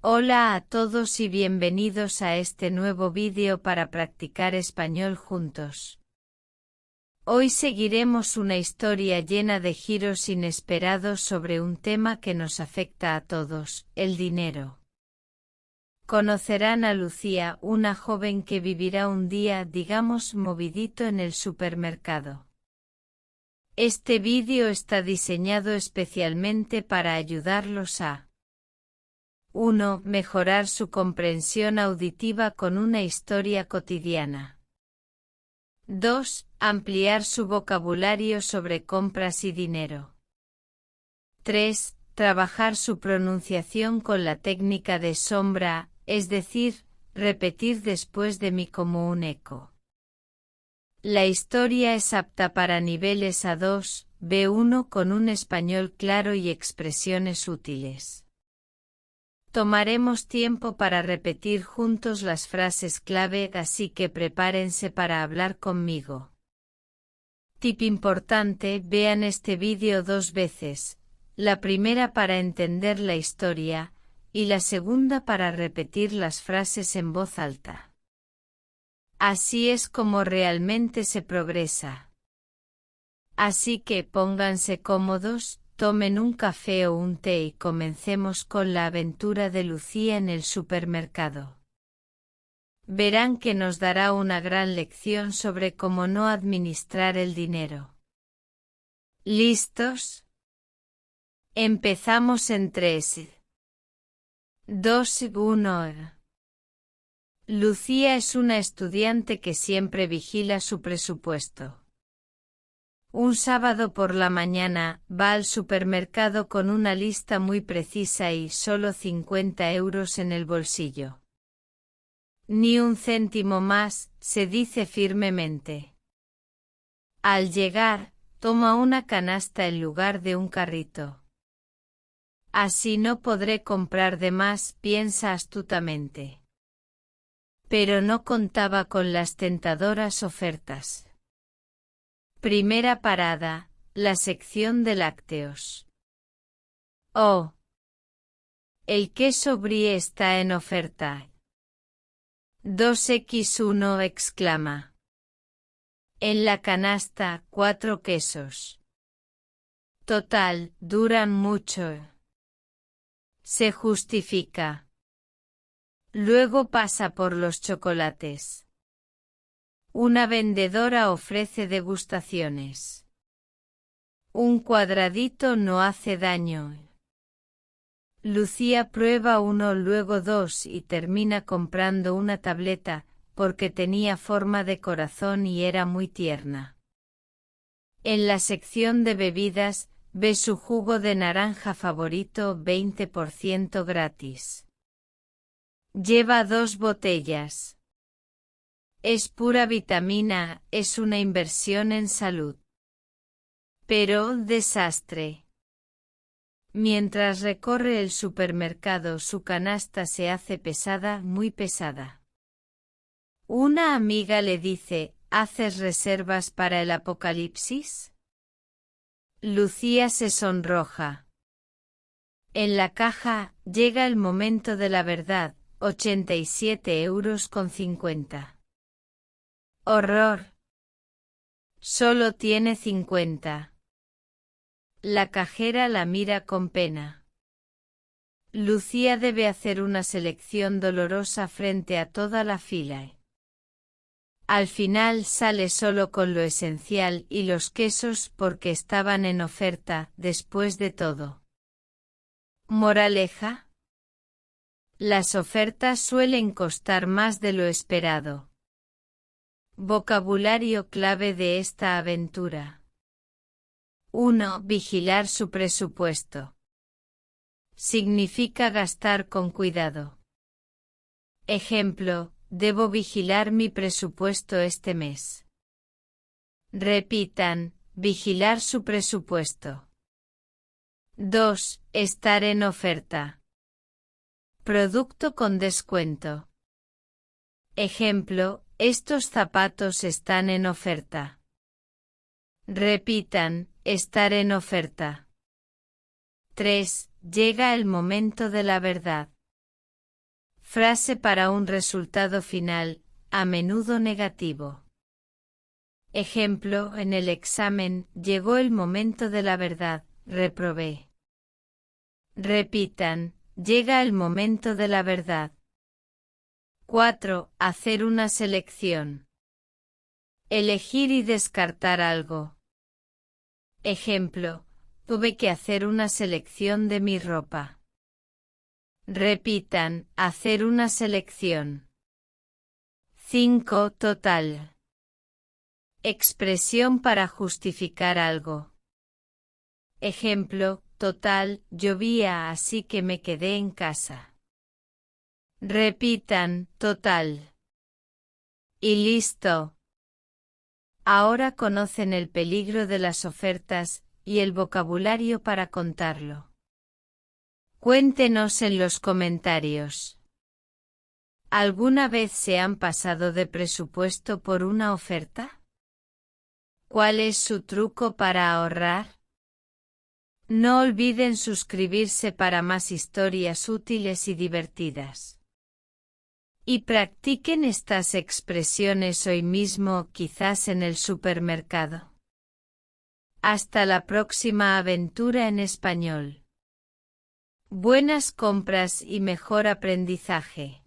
Hola a todos y bienvenidos a este nuevo vídeo para practicar español juntos. Hoy seguiremos una historia llena de giros inesperados sobre un tema que nos afecta a todos, el dinero. Conocerán a Lucía, una joven que vivirá un día, digamos, movidito en el supermercado. Este vídeo está diseñado especialmente para ayudarlos a 1. Mejorar su comprensión auditiva con una historia cotidiana. 2. Ampliar su vocabulario sobre compras y dinero. 3. Trabajar su pronunciación con la técnica de sombra, es decir, repetir después de mí como un eco. La historia es apta para niveles A2, B1 con un español claro y expresiones útiles. Tomaremos tiempo para repetir juntos las frases clave, así que prepárense para hablar conmigo. Tip importante: vean este vídeo 2 veces, la primera para entender la historia, y la segunda para repetir las frases en voz alta. Así es como realmente se progresa. Así que pónganse cómodos, tomen un café o un té y comencemos con la aventura de Lucía en el supermercado. Verán que nos dará una gran lección sobre cómo no administrar el dinero. ¿Listos? Empezamos en 3, 2, 1. Lucía es una estudiante que siempre vigila su presupuesto. Un sábado por la mañana, va al supermercado con una lista muy precisa y solo 50 euros en el bolsillo. Ni un céntimo más, se dice firmemente. Al llegar, toma una canasta en lugar de un carrito. Así no podré comprar de más, piensa astutamente. Pero no contaba con las tentadoras ofertas. Primera parada, la sección de lácteos. ¡Oh! El queso brie está en oferta. 2x1 exclama. En la canasta, 4 quesos. Total, duran mucho. Se justifica. Luego pasa por los chocolates. Una vendedora ofrece degustaciones. Un cuadradito no hace daño. Lucía prueba uno, luego 2 y termina comprando una tableta, porque tenía forma de corazón y era muy tierna. En la sección de bebidas, ve su jugo de naranja favorito 20% gratis. Lleva 2 botellas. Es pura vitamina, es una inversión en salud. Pero, desastre. Mientras recorre el supermercado, su canasta se hace pesada, muy pesada. Una amiga le dice: ¿haces reservas para el apocalipsis? Lucía se sonroja. En la caja, llega el momento de la verdad, 87,50 euros. ¡Horror! Solo tiene 50. La cajera la mira con pena. Lucía debe hacer una selección dolorosa frente a toda la fila. Al final sale solo con lo esencial y los quesos porque estaban en oferta, después de todo. Moraleja: las ofertas suelen costar más de lo esperado. Vocabulario clave de esta aventura. 1. Vigilar su presupuesto. Significa gastar con cuidado. Ejemplo: debo vigilar mi presupuesto este mes. Repitan: vigilar su presupuesto. 2. Estar en oferta. Producto con descuento. Ejemplo: estos zapatos están en oferta. Repitan: estar en oferta. 3. Llega el momento de la verdad. Frase para un resultado final, a menudo negativo. Ejemplo, en el examen, llegó el momento de la verdad, reprobé. Repitan, llega el momento de la verdad. 4. Hacer una selección. Elegir y descartar algo. Ejemplo, tuve que hacer una selección de mi ropa. Repitan, hacer una selección. 5. Total. Expresión para justificar algo. Ejemplo, total, llovía así que me quedé en casa. Repitan, total. Y listo. Ahora conocen el peligro de las ofertas y el vocabulario para contarlo. Cuéntenos en los comentarios. ¿Alguna vez se han pasado de presupuesto por una oferta? ¿Cuál es su truco para ahorrar? No olviden suscribirse para más historias útiles y divertidas. Y practiquen estas expresiones hoy mismo, quizás en el supermercado. Hasta la próxima aventura en español. Buenas compras y mejor aprendizaje.